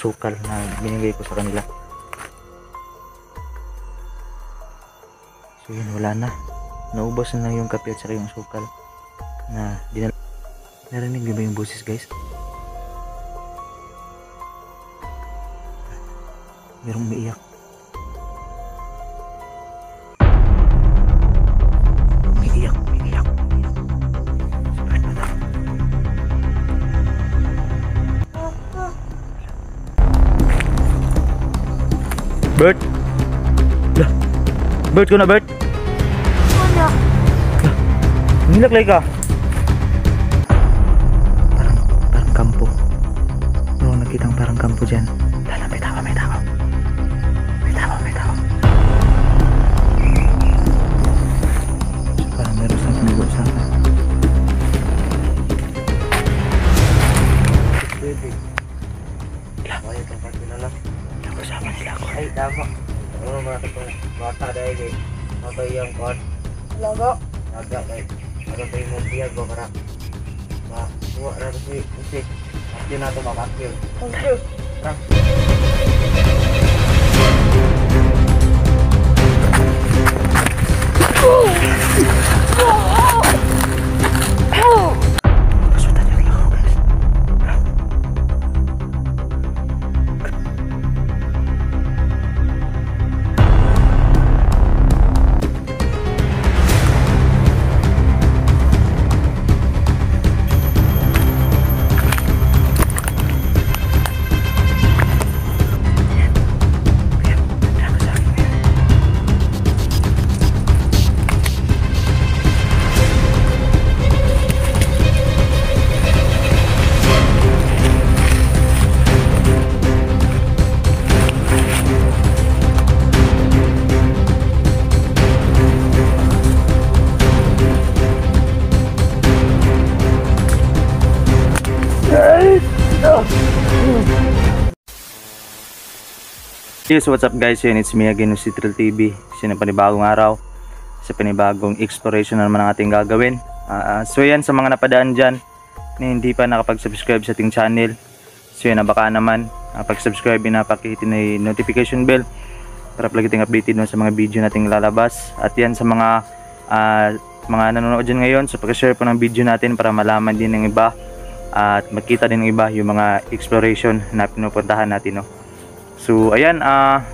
sukal na binigay ko sa kanila. So yun, wala na. Naubos na lang yung kape at saka yung sukal na dinala. Narinig niyo ba yung boses, guys? Merong umiiyak. Umiiyak. Sabi na daw. Bert! Bert ko na, Bert! Wala. Nilaklay ka. Parang kampo. Merong nakitang parang kampo dyan. Lala, may tao. May tao. Parang meron siyang pinag-uusapan. Ay, kapag kilala. Nag-usapan nila ako. Ay, tama. Ano mga katong bata dahil kay mabayang kon. Laga. Laga kay. Ano tayo mong biyag ko para. Matuwa na ito si. Pati na ito makakil. Thank you. Tara. Pasutan niya lang ako, guys. Yes, what's up guys, yun, it's me again, si Trill TV. Sa panibagong araw, sa panibagong exploration na naman ang ating gagawin. So yan, sa mga napadaan dyan na hindi pa nakapag-subscribe sa ating channel, so yan, baka naman pag-subscribe na pakihitin na notification bell para palagi tayong updated sa mga video nating lalabas. At yan, sa mga nanonood dyan ngayon, so pag-share po ng video natin para malaman din ng iba at makita din ng iba yung mga exploration na pinupuntahan natin, no? So ayan,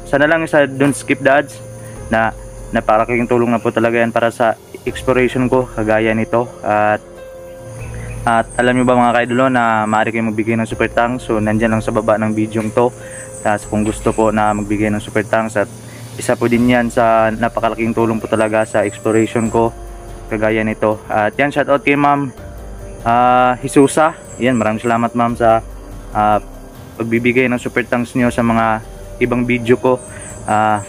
sana lang sa don't skip the ads na napakalaking tulong na po talaga yan para sa exploration ko kagaya nito. At alam nyo ba mga kaidolo na maaari kayong magbigay ng super thanks, so nandyan lang sa baba ng video to. Kung gusto po na magbigay ng super thanks, at isa po din yan sa napakalaking tulong po talaga sa exploration ko kagaya nito. At yan, shoutout kay ma'am Hisusa. Yan, maraming salamat ma'am sa pagbibigay ng super thanks nyo sa mga ibang video ko.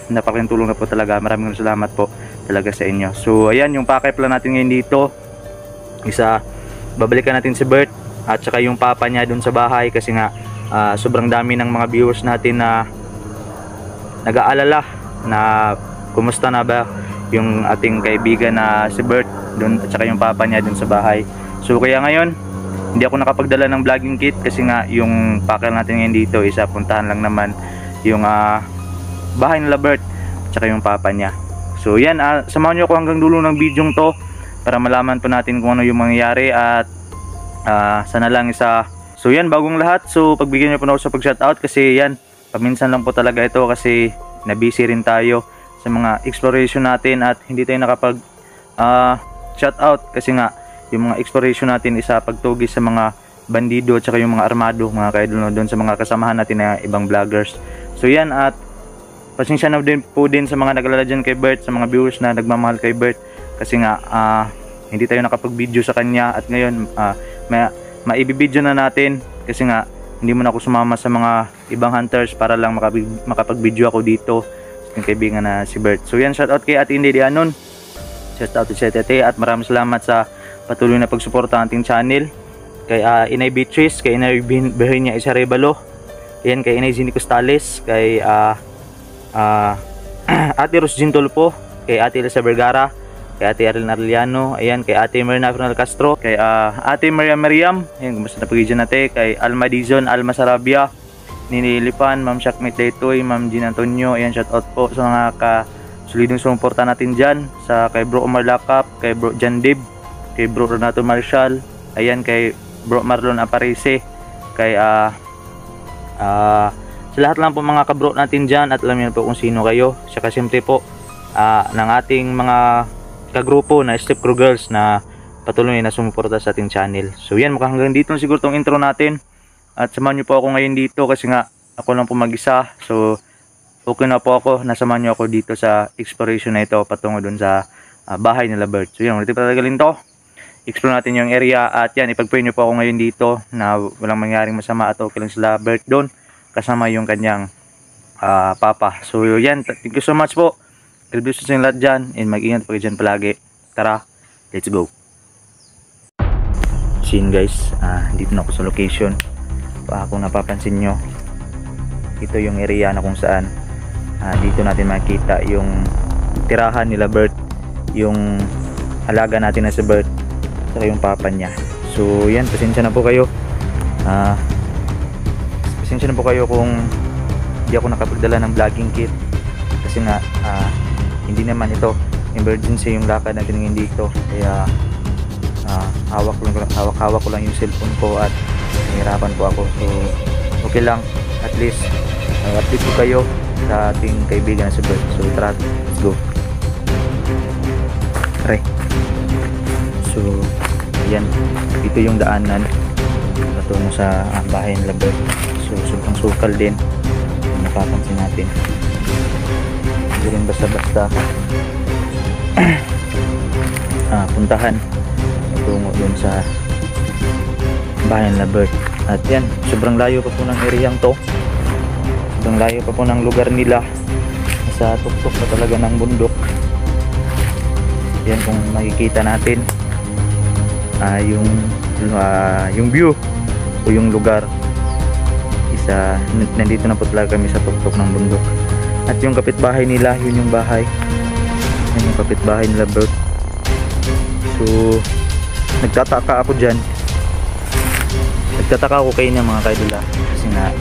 Napakalaking tulong na po talaga. Maraming salamat po talaga sa inyo. So ayan, yung package plan natin ngayon dito, babalikan natin si Bert at saka yung papa niya dun sa bahay, kasi nga sobrang dami ng mga viewers natin na nag-aalala na kumusta na ba yung ating kaibigan na si Bert dun, at saka yung papa niya dun sa bahay. So kaya ngayon hindi ako nakapagdala ng vlogging kit, kasi nga yung package natin ngayon dito, puntahan lang naman yung bahay nila Bert at saka yung papa niya. So yan, samahan nyo ako hanggang dulo ng video to para malaman po natin kung ano yung mangyayari. At sana lang so yan, bagong lahat, so pagbigyan nyo po na ako sa pag-shoutout, kasi yan, paminsan lang po talaga ito kasi na-busy rin tayo sa mga exploration natin at hindi tayo nakapag shoutout, kasi nga yung mga exploration natin pagtugis sa mga bandido at saka yung mga armado, mga kaidol, doon sa mga kasamahan natin na ibang vloggers. So yan, at pasensya na din po din sa mga nag-alala dyan kay Bert, sa mga viewers na nagmamahal kay Bert, kasi nga hindi tayo nakapag-video sa kanya. At ngayon maibibideo na natin, kasi nga hindi mo na ako sumama sa mga ibang hunters para lang makapag-video ako dito sa yung kaibigan na si Bert. So yan, shoutout kay Ate Inday Dianon, shoutout sa Tete, at maraming salamat sa patuloy na pagsuporta ng ating channel. Kay Inay Beatrice, kay Inay Virginia Isarevalo, yan, kay Inay Zini Costales, kay Ate Rosjin Tolpo, kay Ate Elisa Vergara, kay Ate Arlene Arellano, ayan, kay Ate Marina Fernal Castro, kay Ate Mariam, ayan, kumusta na pag-idyan natin, kay Alma Dizon, Alma Sarabia, Nililipan, Ma'am Shakmit Daytoy, Ma'am Jean Antonio. Ayan, shout out po sa mga solidong sumuporta natin dyan, sa kay Bro Omar Lakap, kay Bro Jan Dib, kay Bro Renato Marshall, ayan, kay Bro Marlon Aparece, kay sa lahat lang po mga kabro natin dyan, at alam niyo po kung sino kayo. Saka siyempre po ng ating mga kagrupo na Step Crew Girls na patuloy na sumuporta sa ating channel. So yan, mukhang hanggang dito na siguro tong intro natin, at samahan niyo po ako ngayon dito kasi nga ako lang po mag-isa. So okay na po ako, nasamahan niyo ako dito sa exploration na ito patungo dun sa bahay nila Bert. So yan, ulit patagalin to, explore natin yung area, at yan, ipag-pray niyo po ako ngayon dito na walang mangyaring masama at okay lang sila Bert doon kasama yung kanyang papa. So yan, thank you so much po. God bless sa lahat dyan, and mag-ingat po kayo dyan palagi. Tara, let's go. Scene guys, dito na ako sa location. Kung napapansin nyo, ito yung area na kung saan dito natin makita yung tirahan nila Bert, yung alaga natin na si Bert, saka yung papa niya. So yan, pasensya na po kayo. Pasensya na po kayo kung hindi ako nakapagdala ng vlogging kit kasi nga hindi naman ito emergency yung lakad natin ngayon dito, kaya hawak ko lang yung cellphone ko at nahirapan po ako. So okay lang, at least update ko kayo sa ating kaibigan na si Bert. So tara, let's go. Tara. So ayan, dito yung daanan patungo sa bahay nila Bert. So sobrang sukal din, kung napapansin natin. Hindi rin basta-basta puntahan patungo dun sa bahay nila Bert. At yan, sobrang layo pa po ng area to, sobrang layo pa po ng lugar nila, sa tuktok pa talaga ng bundok. Yan, kung makikita natin yung view o yung lugar, nandito na po talaga kami sa tuktok ng bundok. At yung kapitbahay nila, yun yung bahay, yun yung kapitbahay nila Bert. So nagtataka ako dyan, nagtataka ako kayo ng mga kaidula kasi nga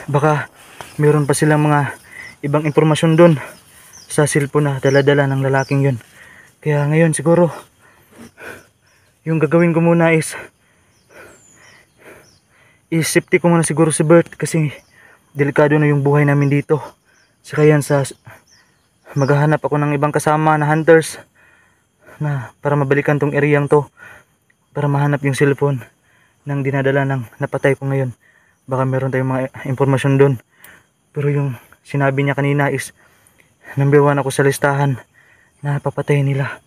Baka meron pa silang mga ibang impormasyon doon sa cellphone na dala-dala ng lalaking yun. Kaya ngayon siguro yung gagawin ko muna is safety ko muna siguro si Bert, kasi delikado na yung buhay namin dito. Saka yan, maghahanap ako ng ibang kasama na hunters na para mabalikan tong ereyang to, para mahanap yung cellphone ng dinadala ng napatay ko ngayon. Baka meron tayong mga impormasyon doon. Pero yung sinabi niya kanina is number 1 ako sa listahan na papatayin nila.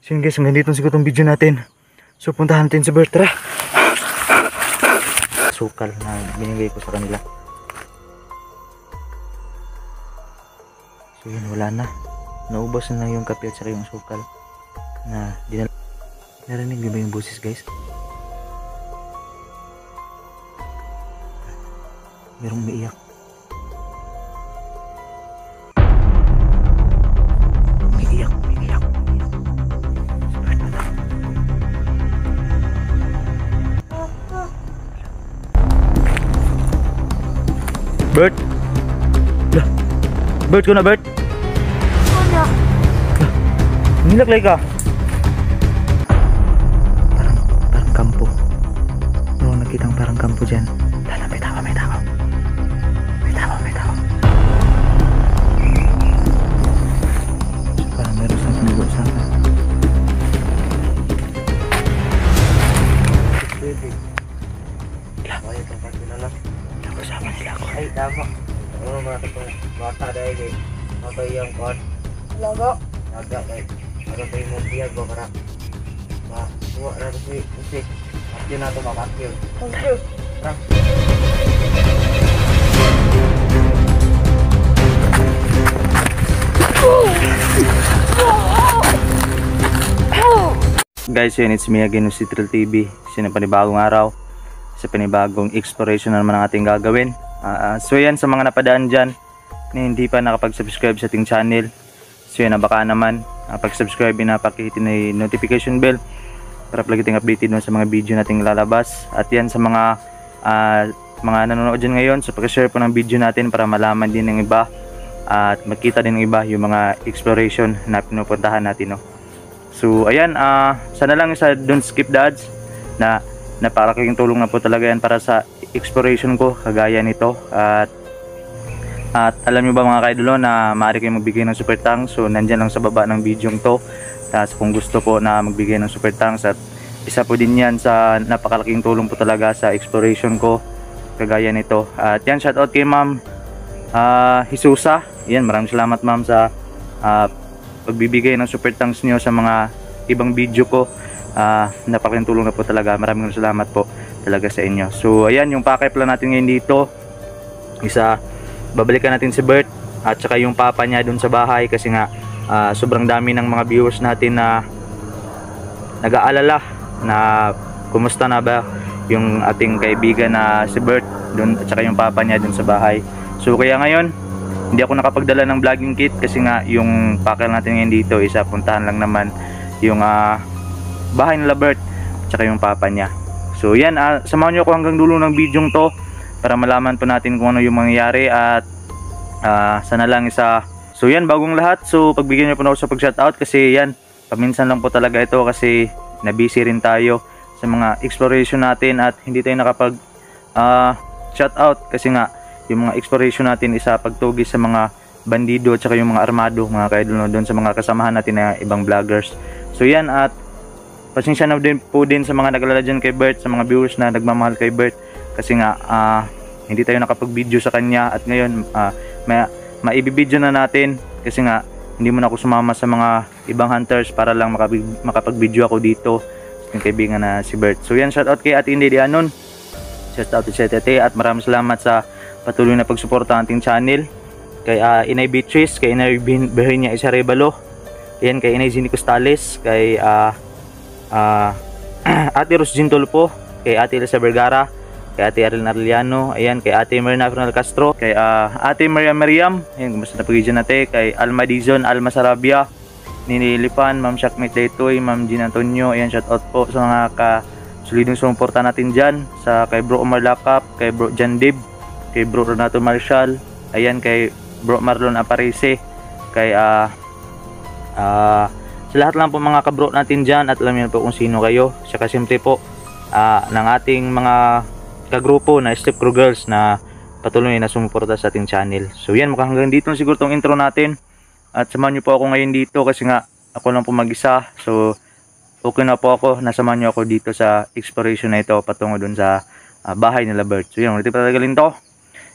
So yun guys, hanggang dito siguro itong video natin. So puntahan natin si Bert, tara. Sukal na binigay ko sa kanila. So yun, wala na. Naubos na lang yung kape at saka yung sukal na dinala. Narinig niyo ba yung boses guys? Merong umiiyak. Umiiyak. Bert! Lah! Bert ko na, Bert! Ano? Nilaklay ka! Parang kampo. Noong nakitang parang kampo dyan. Lala, may tao. Parang meron siyang sumugot sa akin. Kaya itong pagkilala. Kasama nila ako. Ay, tama. Ano mga itong bata dahil kay matay yung kon. Laga kay ano tayo mo biyag ba para matuwa na si musik. Pati na ito makakil. Thank you. Guys, yun, it's me again, si Trill TV. Sa panibagong araw, sa panibagong exploration na naman ang ating gagawin. So yan, sa mga napadaan dyan na hindi pa nakapag-subscribe sa ating channel, so yan, baka naman pag-subscribe na pakihitin na yung notification bell para palagi updated sa mga video nating lalabas. At yan, sa mga nanonood dyan ngayon, so pag-share po ng video natin para malaman din ng iba at makita din ng iba yung mga exploration na pinupuntahan natin, no? So ayan, sana lang sa Don't Skip the Ads na napakalaking tulong na po talaga yan para sa exploration ko kagaya nito. At alam nyo ba mga kaidolo na maaari kayong magbigay ng super thanks, so nandyan lang sa baba ng video to. Tapos kung gusto po na magbigay ng super thanks, at isa po din yan sa napakalaking tulong po talaga sa exploration ko kagaya nito. At yan, shoutout kay Ma'am Hisusa. Yan, maraming salamat ma'am sa pagbibigay ng super thanks nyo sa mga ibang video ko. Napakalaking tulong na po talaga. Maraming salamat po talaga sa inyo. So ayan, yung package plan natin ngayon dito, babalikan natin si Bert at saka yung papa niya dun sa bahay, kasi nga sobrang dami ng mga viewers natin na nag-aalala na kumusta na ba yung ating kaibigan na si Bert dun, at saka yung papa niya dun sa bahay. So kaya ngayon hindi ako nakapagdala ng vlogging kit, kasi nga yung package natin ngayon dito isa puntahan lang naman yung bahay nila Bert at saka yung papa niya. So yan, samahan nyo ako hanggang dulo ng video to para malaman po natin kung ano yung mangyayari. At sana lang so yan, bagong lahat, so pagbigyan nyo po na ako sa pag-shoutout, kasi yan, paminsan lang po talaga ito kasi nabusy rin tayo sa mga exploration natin at hindi tayo nakapag shoutout, kasi nga yung mga exploration natin isa pagtugis sa mga bandido at saka yung mga armado, mga kaidol, doon sa mga kasamahan natin na ibang vloggers. So yan, at pasensya na din po din sa mga nag-alala dyan kay Bert, sa mga viewers na nagmamahal kay Bert, kasi nga hindi tayo nakapag-video sa kanya. At ngayon maibibideo na natin, kasi nga hindi mo na ako sumama sa mga ibang hunters para lang makapag-video ako dito sa yung kaibigan na si Bert. So yan, shoutout kay Ate Inday Dianon, shoutout kay Tete, at maraming salamat sa patuloy na pagsuporta ng ating channel. Kay Inay Beatrice, kay Inay Berhinia Isarebalo, yan, kay Inay Zini Costales, kay Ate Rosjin Tulpo, kay Ate Elisa Vergara, kay Ate Arlene Arellano, ayan, kay Ate Marina Fernal Castro, kay Ate Mariam, ayan, kumusta na pagigyan natin, kay Alma Dizon, Alma Sarabia, Nini Lipan, Ma'am Shakmate Daytoy, Ma'am Gina Antonio, ayan, shout out po sa mga solidong sumuporta natin dyan, sa kay Bro Omar Lakap, kay Bro Jan Dib, kay Bro Renato Marshall, ayan kay Bro Marlon Aparece, kay sa lahat lang po mga kabro natin dyan, at alam niyo po kung sino kayo. Saka siyempre po ng ating mga kagrupo na Step Crew Girls na patuloy na sumuporta sa ating channel. So yan, mukhang hanggang dito na siguro tong intro natin. At samahan niyo po ako ngayon dito kasi nga ako lang po mag-isa. So okay na po ako, nasamahan niyo ako dito sa exploration na ito patungo dun sa bahay nila Bert. So yan, ulit patagalin to.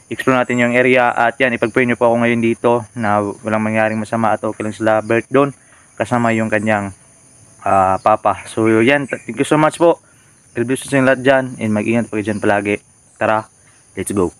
Explore natin yung area at yan, ipag-pray niyo po ako ngayon dito na walang mangyaring masama at okay lang sila Bert doon kasama yung kanyang papa. So yan, thank you so much po. God bless you sa lahat dyan and mag-ingat po kayo dyan palagi. Tara, let's go.